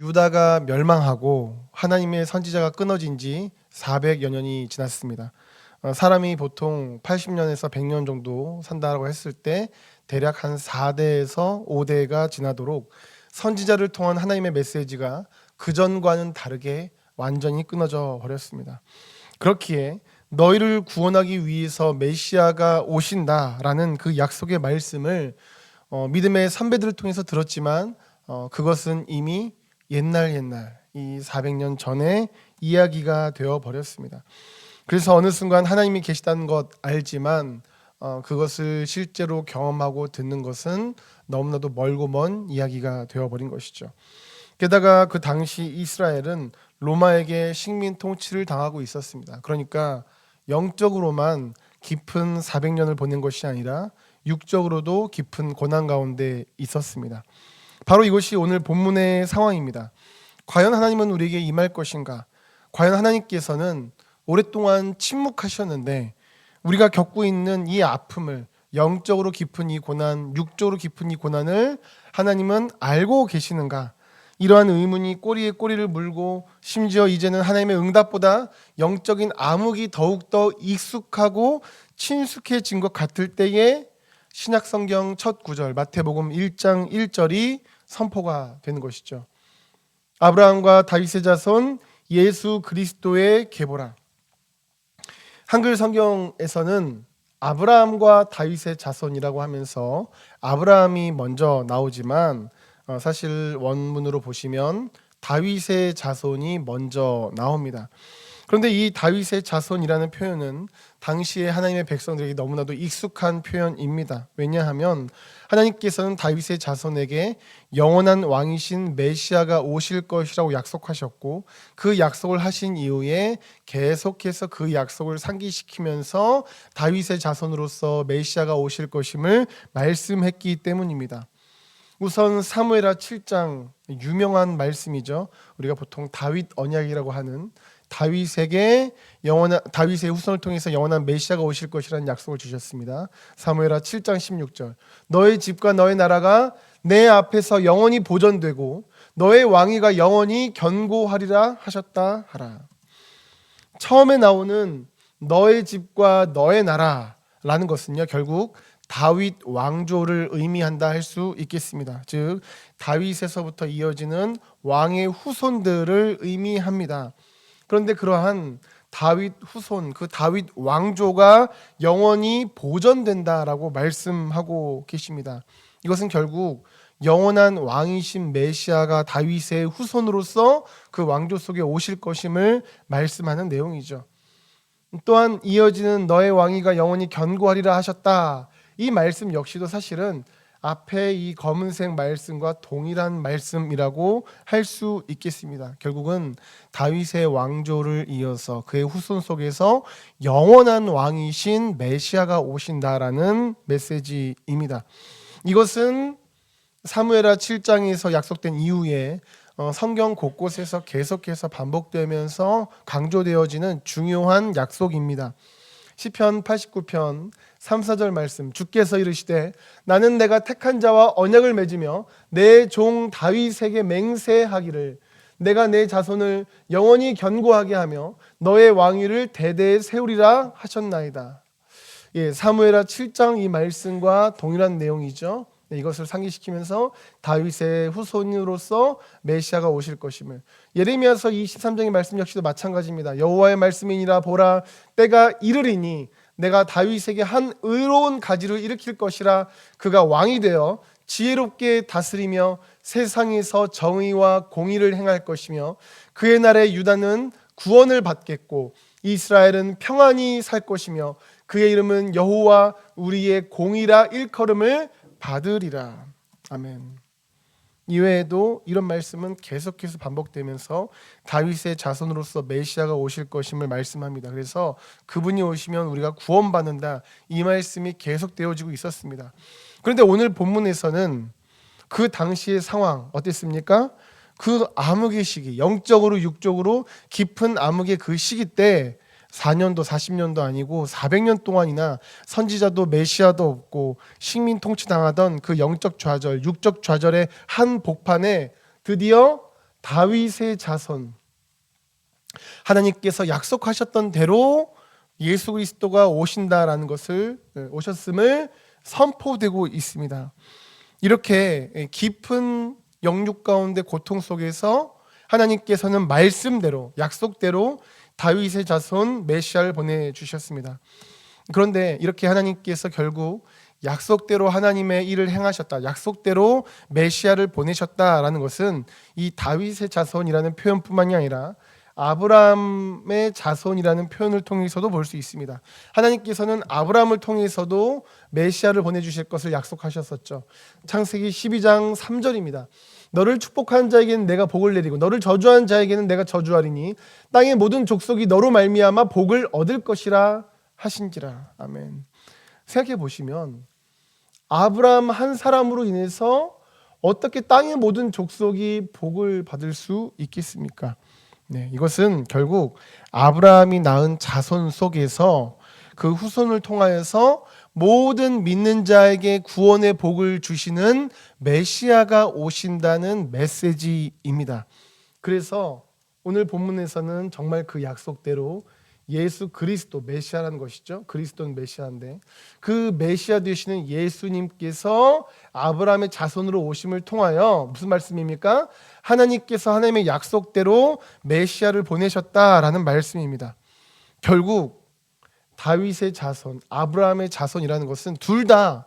유다가 멸망하고 하나님의 선지자가 끊어진 지 400여 년이 지났습니다. 사람이 보통 80년에서 100년 정도 산다고 했을 때 대략 한 4대에서 5대가 지나도록 선지자를 통한 하나님의 메시지가 그전과는 다르게 완전히 끊어져 버렸습니다. 그렇기에 너희를 구원하기 위해서 메시아가 오신다라는 그 약속의 말씀을 믿음의 선배들을 통해서 들었지만 그것은 이미 옛날 이 400년 전에 이야기가 되어 버렸습니다. 그래서 어느 순간 하나님이 계시다는 것 알지만 그것을 실제로 경험하고 듣는 것은 너무나도 멀고 먼 이야기가 되어버린 것이죠. 게다가 그 당시 이스라엘은 로마에게 식민 통치를 당하고 있었습니다. 그러니까 영적으로만 깊은 400년을 보낸 것이 아니라 육적으로도 깊은 고난 가운데 있었습니다. 바로 이것이 오늘 본문의 상황입니다. 과연 하나님은 우리에게 임할 것인가? 과연 하나님께서는 오랫동안 침묵하셨는데 우리가 겪고 있는 이 아픔을, 영적으로 깊은 이 고난, 육적으로 깊은 이 고난을 하나님은 알고 계시는가? 이러한 의문이 꼬리에 꼬리를 물고 심지어 이제는 하나님의 응답보다 영적인 암흑이 더욱더 익숙하고 친숙해진 것 같을 때에 신약성경 첫 구절 마태복음 1장 1절이 선포가 되는 것이죠. 아브라함과 다윗의 자손 예수 그리스도의 계보라. 한글 성경에서는 아브라함과 다윗의 자손이라고 하면서 아브라함이 먼저 나오지만 사실 원문으로 보시면 다윗의 자손이 먼저 나옵니다. 그런데 이 다윗의 자손이라는 표현은 당시에 하나님의 백성들에게 너무나도 익숙한 표현입니다. 왜냐하면 하나님께서는 다윗의 자손에게 영원한 왕이신 메시아가 오실 것이라고 약속하셨고 그 약속을 하신 이후에 계속해서 그 약속을 상기시키면서 다윗의 자손으로서 메시아가 오실 것임을 말씀했기 때문입니다. 우선 사무엘하 7장 유명한 말씀이죠. 우리가 보통 다윗 언약이라고 하는 다윗의 후손을 통해서 영원한 메시아가 오실 것이라는 약속을 주셨습니다. 사무엘하 7장 16절. 너의 집과 너의 나라가 내 앞에서 영원히 보존되고 너의 왕위가 영원히 견고하리라 하셨다 하라. 처음에 나오는 너의 집과 너의 나라라는 것은요, 결국 다윗 왕조를 의미한다 할 수 있겠습니다. 즉 다윗에서부터 이어지는 왕의 후손들을 의미합니다. 그런데 그러한 다윗 후손, 그 다윗 왕조가 영원히 보존된다라고 말씀하고 계십니다. 이것은 결국 영원한 왕이신 메시아가 다윗의 후손으로서 그 왕조 속에 오실 것임을 말씀하는 내용이죠. 또한 이어지는 너의 왕위가 영원히 견고하리라 하셨다. 이 말씀 역시도 사실은 앞에 이 검은색 말씀과 동일한 말씀이라고 할 수 있겠습니다. 결국은 다윗의 왕조를 이어서 그의 후손 속에서 영원한 왕이신 메시아가 오신다라는 메시지입니다. 이것은 사무엘하 7장에서 약속된 이후에 성경 곳곳에서 계속해서 반복되면서 강조되어지는 중요한 약속입니다. 시편 89편 3, 4절 말씀, 주께서 이르시되 나는 내가 택한 자와 언약을 맺으며 내 종 다윗에게 맹세하기를 내가 내 자손을 영원히 견고하게 하며 너의 왕위를 대대에 세우리라 하셨나이다. 사무엘하 7장 이 말씀과 동일한 내용이죠. 이것을 상기시키면서 다윗의 후손으로서 메시아가 오실 것임을, 예레미야서 23장의 말씀 역시도 마찬가지입니다. 여호와의 말씀이니라 보라 때가 이르리니 내가 다윗에게 한 의로운 가지를 일으킬 것이라. 그가 왕이 되어 지혜롭게 다스리며 세상에서 정의와 공의를 행할 것이며 그의 날에 유다는 구원을 받겠고 이스라엘은 평안히 살 것이며 그의 이름은 여호와 우리의 공의라 일컬음을 받으리라. 아멘. 이외에도 이런 말씀은 계속해서 반복되면서 다윗의 자손으로서 메시아가 오실 것임을 말씀합니다. 그래서 그분이 오시면 우리가 구원받는다, 이 말씀이 계속되어지고 있었습니다. 그런데 오늘 본문에서는 그 당시의 상황 어땠습니까? 그 암흑의 시기, 영적으로 육적으로 깊은 암흑의 그 시기 때 4년도 40년도 아니고 400년 동안이나 선지자도 메시아도 없고 식민 통치당하던 그 영적 좌절, 육적 좌절의 한 복판에 드디어 다윗의 자손, 하나님께서 약속하셨던 대로 예수 그리스도가 오신다라는 것을 오셨음을 선포되고 있습니다. 이렇게 깊은 영육 가운데 고통 속에서 하나님께서는 말씀대로 약속대로 다윗의 자손 메시아를 보내주셨습니다. 그런데 이렇게 하나님께서 결국 약속대로 하나님의 일을 행하셨다, 약속대로 메시아를 보내셨다라는 것은 이 다윗의 자손이라는 표현뿐만이 아니라 아브라함의 자손이라는 표현을 통해서도 볼 수 있습니다. 하나님께서는 아브라함을 통해서도 메시아를 보내주실 것을 약속하셨었죠. 창세기 12장 3절입니다. 너를 축복한 자에게는 내가 복을 내리고 너를 저주한 자에게는 내가 저주하리니 땅의 모든 족속이 너로 말미암아 복을 얻을 것이라 하신지라. 아멘. 생각해 보시면 아브라함 한 사람으로 인해서 어떻게 땅의 모든 족속이 복을 받을 수 있겠습니까? 네, 이것은 결국 아브라함이 낳은 자손 속에서 그 후손을 통하여서 모든 믿는 자에게 구원의 복을 주시는 메시아가 오신다는 메시지입니다. 그래서 오늘 본문에서는 정말 그 약속대로 예수 그리스도, 메시아라는 것이죠. 그리스도는 메시아인데 그 메시아 되시는 예수님께서 아브라함의 자손으로 오심을 통하여 무슨 말씀입니까? 하나님께서 하나님의 약속대로 메시아를 보내셨다라는 말씀입니다. 결국 다윗의 자손, 아브라함의 자손이라는 것은 둘 다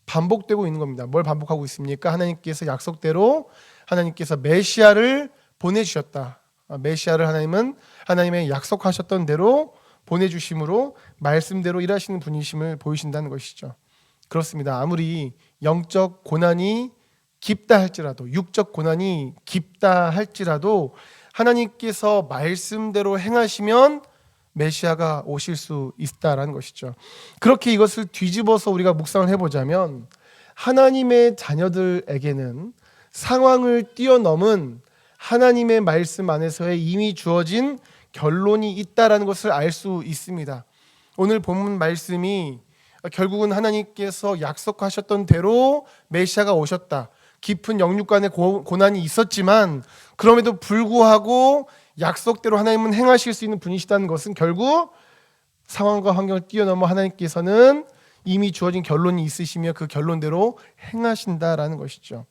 반복되고 있는 겁니다. 뭘 반복하고 있습니까? 하나님께서 약속대로 하나님께서 메시아를 보내주셨다. 메시아를 하나님은 하나님의 약속하셨던 대로 보내주심으로 말씀대로 일하시는 분이심을 보이신다는 것이죠. 그렇습니다. 아무리 영적 고난이 깊다 할지라도, 육적 고난이 깊다 할지라도 하나님께서 말씀대로 행하시면 메시아가 오실 수 있다라는 것이죠. 그렇게 이것을 뒤집어서 우리가 묵상을 해보자면 하나님의 자녀들에게는 상황을 뛰어넘은 하나님의 말씀 안에서의 이미 주어진 결론이 있다라는 것을 알 수 있습니다. 오늘 본문 말씀이 결국은 하나님께서 약속하셨던 대로 메시아가 오셨다. 깊은 영육간의 고난이 있었지만 그럼에도 불구하고 약속대로 하나님은 행하실 수 있는 분이시다는 것은 결국 상황과 환경을 뛰어넘어 하나님께서는 이미 주어진 결론이 있으시며 그 결론대로 행하신다라는 것이죠.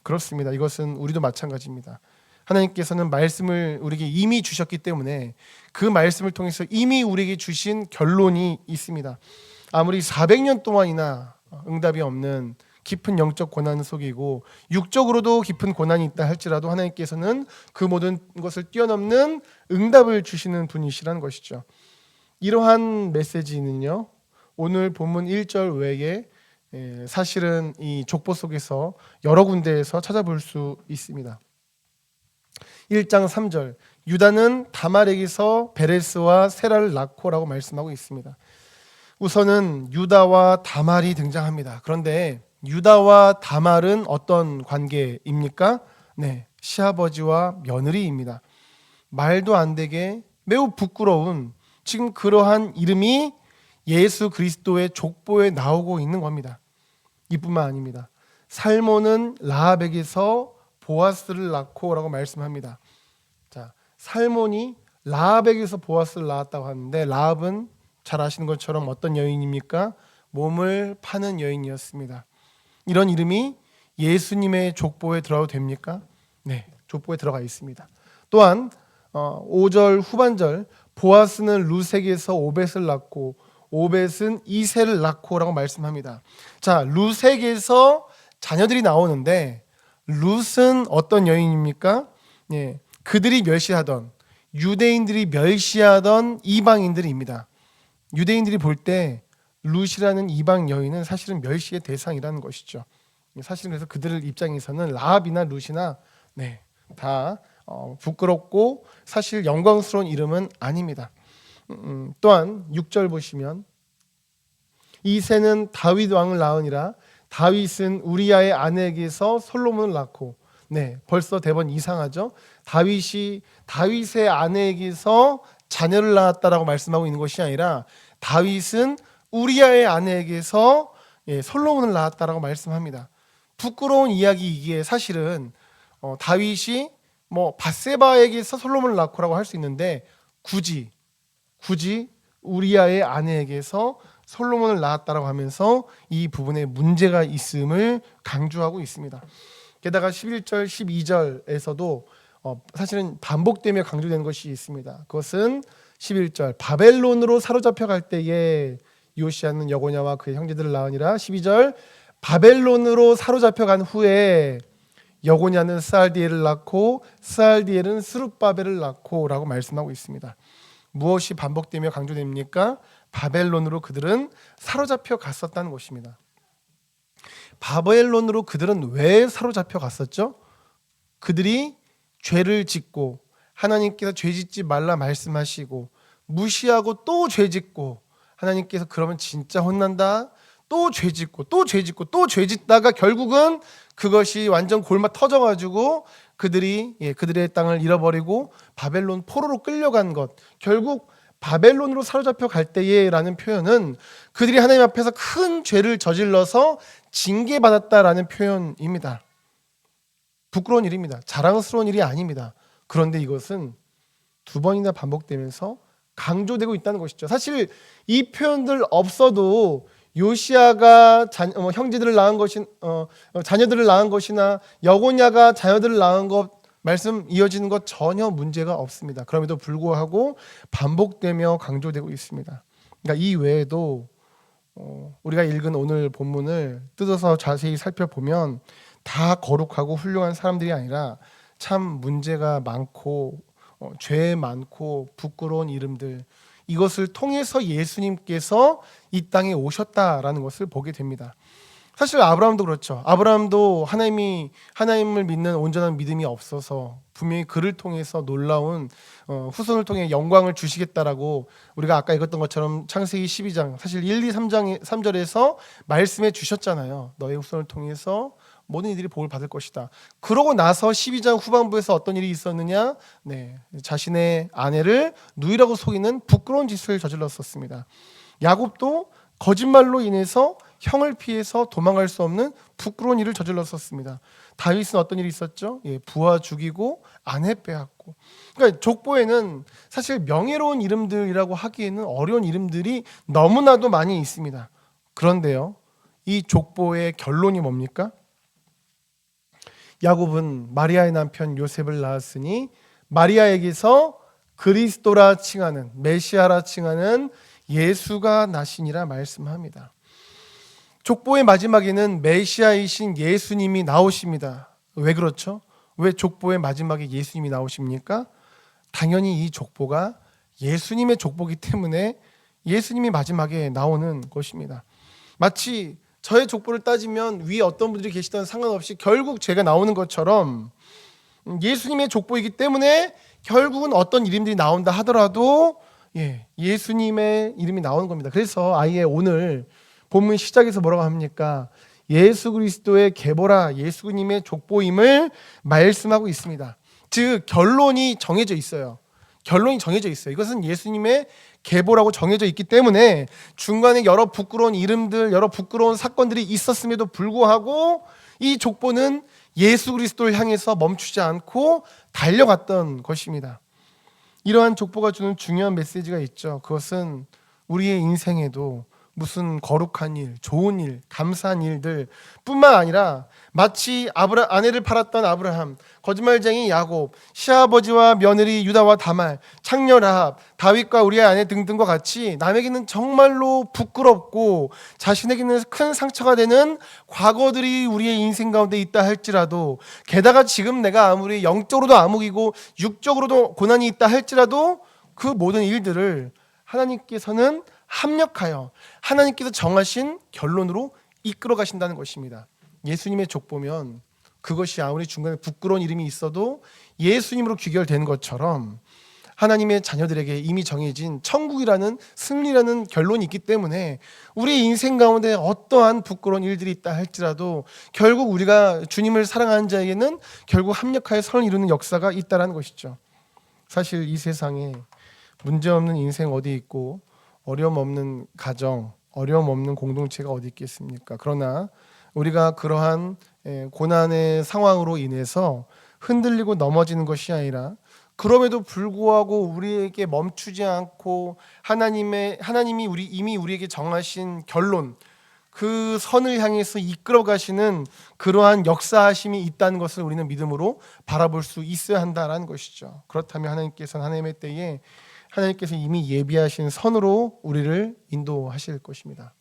그렇습니다. 이것은 우리도 마찬가지입니다. 하나님께서는 말씀을 우리에게 이미 주셨기 때문에 그 말씀을 통해서 이미 우리에게 주신 결론이 있습니다. 아무리 400년 동안이나 응답이 없는 깊은 영적 고난 속이고 육적으로도 깊은 고난이 있다 할지라도 하나님께서는 그 모든 것을 뛰어넘는 응답을 주시는 분이시라는 것이죠. 이러한 메시지는요, 오늘 본문 1절 외에 사실은 이 족보 속에서 여러 군데에서 찾아볼 수 있습니다. 1장 3절, 유다는 다말에게서 베레스와 세라를 낳고라고 말씀하고 있습니다. 우선은 유다와 다말이 등장합니다. 그런데 유다와 다말은 어떤 관계입니까? 네, 시아버지와 며느리입니다. 말도 안 되게 매우 부끄러운 지금 그러한 이름이 예수 그리스도의 족보에 나오고 있는 겁니다. 이뿐만 아닙니다. 살몬은 라합에게서 보아스를 낳고라고 말씀합니다. 자, 살몬이 라합에게서 보아스를 낳았다고 하는데 라합은 잘 아시는 것처럼 어떤 여인입니까? 몸을 파는 여인이었습니다. 이런 이름이 예수님의 족보에 들어가도 됩니까? 네, 족보에 들어가 있습니다. 또한 5절 후반절 보아스는 루색에서 오벳을 낳고 오벳은 이새를 낳고라고 말씀합니다. 자, 루색에서 자녀들이 나오는데 룻은 어떤 여인입니까? 예, 그들이 멸시하던 유대인들이 멸시하던 이방인들입니다. 유대인들이 볼 때 룻이라는 이방 여인은 사실은 멸시의 대상이라는 것이죠. 사실은 그래서 그들 입장에서는 라합이나 룻이나 다 부끄럽고 사실 영광스러운 이름은 아닙니다. 또한 6절 보시면 이새는 다윗 왕을 낳으니라 다윗은 우리아의 아내에게서 솔로몬을 낳고 벌써 대번 이상하죠. 다윗의 아내에게서 자녀를 낳았다라고 말씀하고 있는 것이 아니라 다윗은 우리아의 아내에게서 솔로몬을 낳았다라고 말씀합니다. 부끄러운 이야기이기에 사실은 다윗이 밧세바에게서 솔로몬을 낳고라고 할 수 있는데 굳이 우리아의 아내에게서 솔로몬을 낳았다라고 하면서 이 부분에 문제가 있음을 강조하고 있습니다. 게다가 11절, 12절에서도 사실은 반복되며 강조되는 것이 있습니다. 그것은 11절 바벨론으로 사로잡혀 갈 때에 요시야는 여고냐와 그의 형제들을 낳으니라. 12절 바벨론으로 사로잡혀 간 후에 여고냐는 스알디엘을 낳고 스알디엘은 스룹바벨을 낳고라고 말씀하고 있습니다. 무엇이 반복되며 강조됩니까? 바벨론으로 그들은 사로잡혀 갔었다는 것입니다. 바벨론으로 그들은 왜 사로잡혀 갔었죠? 그들이 죄를 짓고 하나님께서 죄 짓지 말라 말씀하시고 무시하고 또 죄 짓고 하나님께서 그러면 진짜 혼난다. 또 죄 짓고 또 죄 짓고 또 죄 짓다가 결국은 그것이 완전 골마 터져가지고 그들의 땅을 잃어버리고 바벨론 포로로 끌려간 것. 결국 바벨론으로 사로잡혀 갈 때에라는 표현은 그들이 하나님 앞에서 큰 죄를 저질러서 징계받았다라는 표현입니다. 부끄러운 일입니다. 자랑스러운 일이 아닙니다. 그런데 이것은 두 번이나 반복되면서 강조되고 있다는 것이죠. 사실 이 표현들 없어도 요시야가 형제들을 낳은 것이 자녀들을 낳은 것이나 여고냐가 자녀들을 낳은 것 말씀 이어지는 것 전혀 문제가 없습니다. 그럼에도 불구하고 반복되며 강조되고 있습니다. 그러니까 이 외에도 우리가 읽은 오늘 본문을 뜯어서 자세히 살펴보면 다 거룩하고 훌륭한 사람들이 아니라 참 문제가 많고 죄 많고 부끄러운 이름들, 이것을 통해서 예수님께서 이 땅에 오셨다라는 것을 보게 됩니다. 사실 아브라함도 그렇죠. 아브라함도 하나님을 믿는 온전한 믿음이 없어서 분명히 그를 통해서 놀라운 후손을 통해 영광을 주시겠다라고 우리가 아까 읽었던 것처럼 창세기 12장 사실 1, 2, 3절에서 말씀해 주셨잖아요. 너의 후손을 통해서 모든 이들이 복을 받을 것이다. 그러고 나서 12장 후반부에서 어떤 일이 있었느냐? 자신의 아내를 누이라고 속이는 부끄러운 짓을 저질렀었습니다. 야곱도 거짓말로 인해서 형을 피해서 도망갈 수 없는 부끄러운 일을 저질렀었습니다. 다윗은 어떤 일이 있었죠? 부하 죽이고 아내 빼앗고. 그러니까 족보에는 사실 명예로운 이름들이라고 하기에는 어려운 이름들이 너무나도 많이 있습니다. 그런데요, 이 족보의 결론이 뭡니까? 야곱은 마리아의 남편 요셉을 낳았으니 마리아에게서 그리스도라 칭하는, 메시아라 칭하는 예수가 나시니라 말씀합니다. 족보의 마지막에는 메시아이신 예수님이 나오십니다. 왜 그렇죠? 왜 족보의 마지막에 예수님이 나오십니까? 당연히 이 족보가 예수님의 족보이기 때문에 예수님이 마지막에 나오는 것입니다. 마치 저의 족보를 따지면 위에 어떤 분들이 계시든 상관없이 결국 제가 나오는 것처럼 예수님의 족보이기 때문에 결국은 어떤 이름들이 나온다 하더라도 예수님의 이름이 나오는 겁니다. 그래서 아예 오늘 본문 시작에서 뭐라고 합니까? 예수 그리스도의 계보라, 예수님의 족보임을 말씀하고 있습니다. 즉 결론이 정해져 있어요. 이것은 예수님의 계보라고 정해져 있기 때문에 중간에 여러 부끄러운 이름들, 여러 부끄러운 사건들이 있었음에도 불구하고 이 족보는 예수 그리스도를 향해서 멈추지 않고 달려갔던 것입니다. 이러한 족보가 주는 중요한 메시지가 있죠. 그것은 우리의 인생에도 무슨 거룩한 일, 좋은 일, 감사한 일들 뿐만 아니라 마치 아내를 팔았던 아브라함, 거짓말쟁이 야곱, 시아버지와 며느리 유다와 다말, 창녀 라합, 다윗과 우리의 아내 등등과 같이 남에게는 정말로 부끄럽고 자신에게는 큰 상처가 되는 과거들이 우리의 인생 가운데 있다 할지라도, 게다가 지금 내가 아무리 영적으로도 암흑이고 육적으로도 고난이 있다 할지라도 그 모든 일들을 하나님께서는 합력하여 하나님께서 정하신 결론으로 이끌어 가신다는 것입니다. 예수님의 족보면 그것이 아무리 중간에 부끄러운 이름이 있어도 예수님으로 귀결된 것처럼 하나님의 자녀들에게 이미 정해진 천국이라는 승리라는 결론이 있기 때문에 우리 인생 가운데 어떠한 부끄러운 일들이 있다 할지라도 결국 우리가 주님을 사랑하는 자에게는 결국 합력하여 선을 이루는 역사가 있다는 것이죠. 사실 이 세상에 문제없는 인생 어디 있고 어려움 없는 가정, 어려움 없는 공동체가 어디 있겠습니까? 그러나 우리가 그러한 고난의 상황으로 인해서 흔들리고 넘어지는 것이 아니라 그럼에도 불구하고 우리에게 멈추지 않고 하나님이 이미 우리에게 정하신 결론, 그 선을 향해서 이끌어 가시는 그러한 역사하심이 있다는 것을 우리는 믿음으로 바라볼 수 있어야 한다라는 것이죠. 그렇다면 하나님께서는 하나님의 때에 하나님께서 이미 예비하신 선으로 우리를 인도하실 것입니다.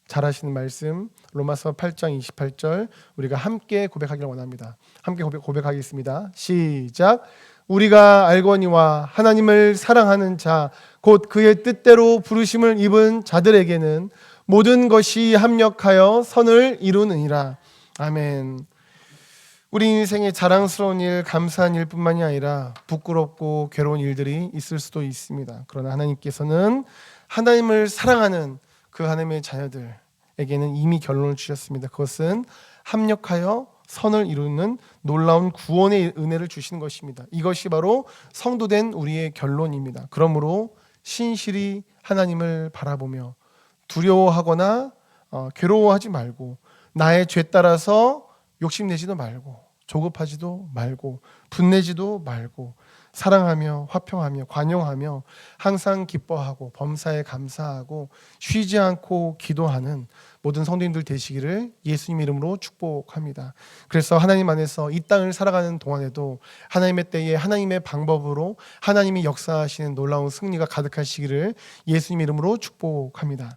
잘 아시는 말씀 로마서 8장 28절 우리가 함께 고백하기를 원합니다. 함께 고백하겠습니다. 시작. 우리가 알거니와 하나님을 사랑하는 자 곧 그의 뜻대로 부르심을 입은 자들에게는 모든 것이 합력하여 선을 이루느니라. 아멘. 우리 인생에 자랑스러운 일, 감사한 일뿐만이 아니라 부끄럽고 괴로운 일들이 있을 수도 있습니다. 그러나 하나님께서는 하나님을 사랑하는 그 하나님의 자녀들에게는 이미 결론을 주셨습니다. 그것은 합력하여 선을 이루는 놀라운 구원의 은혜를 주시는 것입니다. 이것이 바로 성도된 우리의 결론입니다. 그러므로 신실히 하나님을 바라보며 두려워하거나 괴로워하지 말고 나의 죄 따라서 욕심내지도 말고 조급하지도 말고 분내지도 말고 사랑하며 화평하며 관용하며 항상 기뻐하고 범사에 감사하고 쉬지 않고 기도하는 모든 성도님들 되시기를 예수님 이름으로 축복합니다. 그래서 하나님 안에서 이 땅을 살아가는 동안에도 하나님의 때에 하나님의 방법으로 하나님이 역사하시는 놀라운 승리가 가득하시기를 예수님 이름으로 축복합니다.